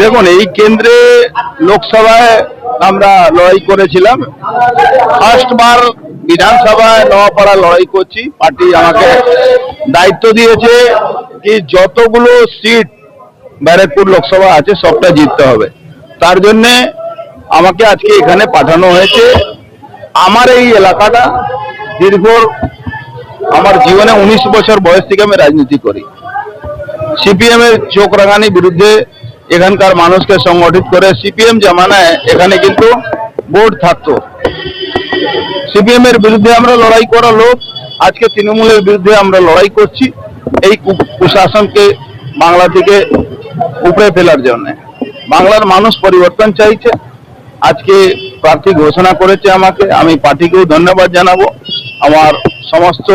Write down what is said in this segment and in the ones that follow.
দেখুন, এই কেন্দ্রে লোকসভায় আমরা লড়াই করেছিলাম। ফার্স্ট বার বিধানসভায় নওয়াপাড়া লড়াই করছি। পার্টি আমাকে দায়িত্ব দিয়েছে কি যতগুলো সিট ব্যারাকপুর লোকসভা আছে সবটা জিততে হবে। তার জন্য আমাকে আজকে এখানে পাঠানো হয়েছে। আমার এই এলাকাটা দীর্ঘ আমার জীবনে 19 বছর বয়স থেকে আমি রাজনীতি করি। সিপিএম এর চোখ রাঙানির বিরুদ্ধে এখানকার মানুষকে সংগঠিত করে সিপিএম জামানায় এখানে কিন্তু ভোট থাকতো। সিপিএম এর বিরুদ্ধে আমরা লড়াই করা লোক, আজকে তৃণমূলের বিরুদ্ধে আমরা লড়াই করছি এই কুশাসনকে বাংলা থেকে উপড়ে ফেলার জন্য। বাংলার মানুষ পরিবর্তন চাইছে। আজকে প্রার্থী ঘোষণা করেছে আমাকে, আমি পার্টিকেও ধন্যবাদ জানাবো। আমার সমস্ত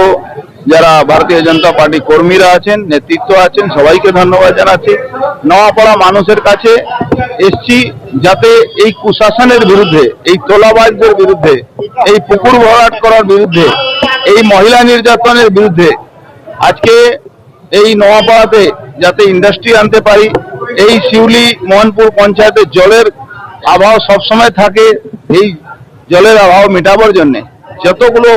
যারা ভারতীয় জনতা পার্টি কর্মীরা আছেন, নেতৃত্ব আছেন, সবাইকে ধন্যবাদ জানাচ্ছি। নওয়াপাড়া মানুষের কাছে এসছি যাতে এই কুশাসনের বিরুদ্ধে, এই তোলাবাজদের বিরুদ্ধে, এই পুকুর ভরাট করার বিরুদ্ধে, এই মহিলা নির্যাতনের বিরুদ্ধে আজকে এই নওয়াপাড়াতে যাতে ইন্ডাস্ট্রি আনতে পারি। এই শিউলি মোহনপুর পঞ্চায়েতের জলের অভাব সবসময় থাকে, এই জলের অভাব মেটাবার জন্য যতগুলো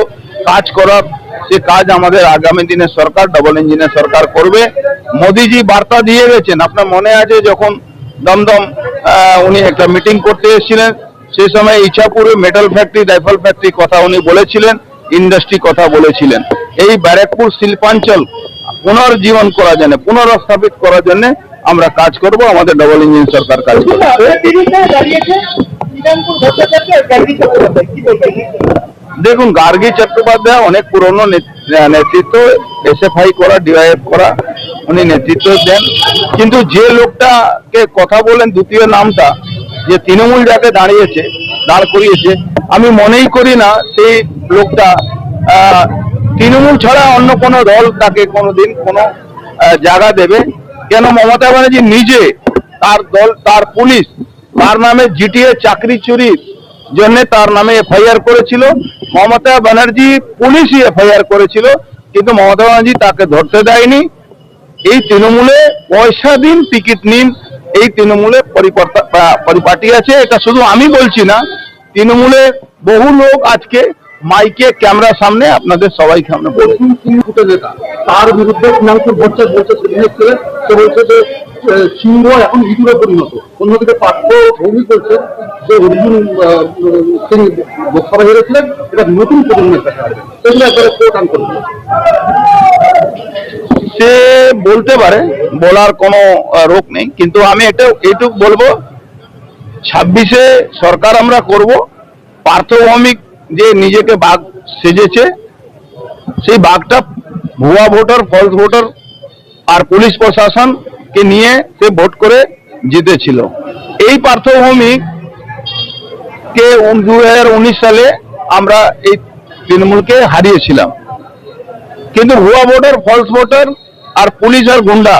কাজ করার সে কাজ আমাদের আগামী দিনে সরকার ডবল ইঞ্জিনের সরকার করবে। মোদিজি বার্তা দিয়ে গেছেন, আপনার মনে আছে যখন দমদম উনি একটা মিটিং করতে এসেছিলেন, সেই সময় ইছাপুরে মেটাল ফ্যাক্টরি, রাইফেল ফ্যাক্টরি কথা উনি বলেছিলেন, ইন্ডাস্ট্রি কথা বলেছিলেন। এই ব্যারাকপুর শিল্পাঞ্চল পুনর্জীবন করার জন্য, পুনরস্থাপিত করার জন্য আমরা কাজ করব। আমাদের ডবল ইঞ্জিন সরকার কাজ করবে। দেখুন, গার্গী চট্টোপাধ্যায় অনেক পুরনো নেতৃত্ব, এসএফআই করা, ডিওয়াইএফ করা, উনি নেতৃত্ব দেন। কিন্তু যে লোকটাকে কথা বলেন দ্বিতীয় নামটা, যে তৃণমূল যাকে দাঁড় করিয়েছে, আমি মনেই করি না সেই লোকটা তৃণমূল ছাড়া অন্য কোনো দল তাকে কোনোদিন কোনো জায়গা দেবে। কেন মমতা ব্যানার্জি নিজে, তার দল, তার পুলিশ তার নামে জিটিএ চাকরি চুরির জন্য তার নামে এফআইআর করেছিল। মমতা ব্যানার্জি পুলিশই এফআইআর করেছিল, কিন্তু মমতা ব্যানার্জি তাকে ধরতে দেয়নি। এই তৃণমূলে পয়সা দিন, টিকিট নিন, এই তৃণমূলে পরিপাটি আছে। এটা শুধু আমি বলছি না, তৃণমূলে বহু লোক আজকে মাইকে ক্যামেরার সামনে আপনাদের সবাই সামনে বলছেন। তার বিরুদ্ধে বলছে যে সিংহ এখন ইঁদুরে পরিণত। অন্যদিকে পার্থ ভৌমিক বলছে যে অর্জুন সিং লোকসভা হেরেছিলেন, এটা নতুন প্রজন্মের কাছে আসবে, সেগুলো একবারে কোটান করবে। সে বলতে পারে, বলার কোনো রোগ নেই, কিন্তু আমি এইটুকু বলবো 26-এ সরকার আমরা করব। পার্থ ভৌমিক যে নিজেকে বাঘ সেজেছে, সেই বাঘটা ভুয়া ভোটার, ফলস ভোটার আর পুলিশ প্রশাসনকে নিয়ে সে ভোট করে জিতেছিল। এই পার্থ ভৌমিককে 2019 সালে আমরা এই তৃণমূলকে হারিয়েছিলাম, কিন্তু ভুয়া ভোটার, ফলস ভোটার আর পুলিশ আর গুন্ডা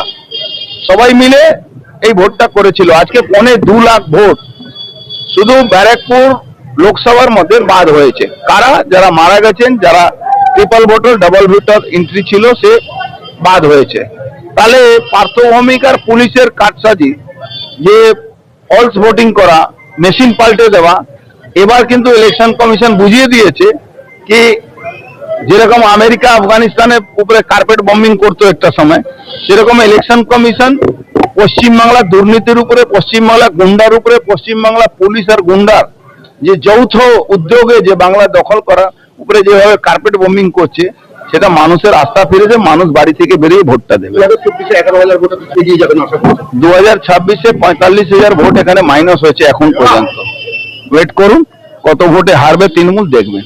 সবাই মিলে এই ভোটটা করেছিল। আজকে 2.25 লাখ ভোট শুধু ব্যারাকপুর লোকসভার মধ্যে বাদ হয়েছে। কারা? যারা মারা গেছেন, যারা triple voter, double voter entry ছিল, সে বাদ হয়েছে। তাহলে পার্থ ভৌমিক আর পুলিশের কারসাজি, যে ফলস ভোটিং করা, মেশিন পাল্টে দেওয়া, এবার কিন্তু ইলেকশন কমিশন বুঝিয়ে দিয়েছে কি যেরকম আমেরিকা আফগানিস্তানের উপরে কার্পেট বম্বিং করতো একটা সময়, সেরকম ইলেকশন কমিশন পশ্চিমবাংলার দুর্নীতির উপরে, পশ্চিমবাংলা গুন্ডার উপরে, পশ্চিমবাংলা পুলিশ আর গুন্ডার যে যৌথ উদ্যোগে যে বাংলা দখল করা উপরে যেভাবে কার্পেট বম্বিং করছে, সেটা মানুষের আস্থা ফিরেছে। মানুষ বাড়ি থেকে বেরিয়ে ভোটটা দেবে। 2026-এ 45,000 ভোট এখানে মাইনাস হয়েছে এখন পর্যন্ত। ওয়েট করুন, কত ভোটে হারবে তৃণমূল দেখবেন।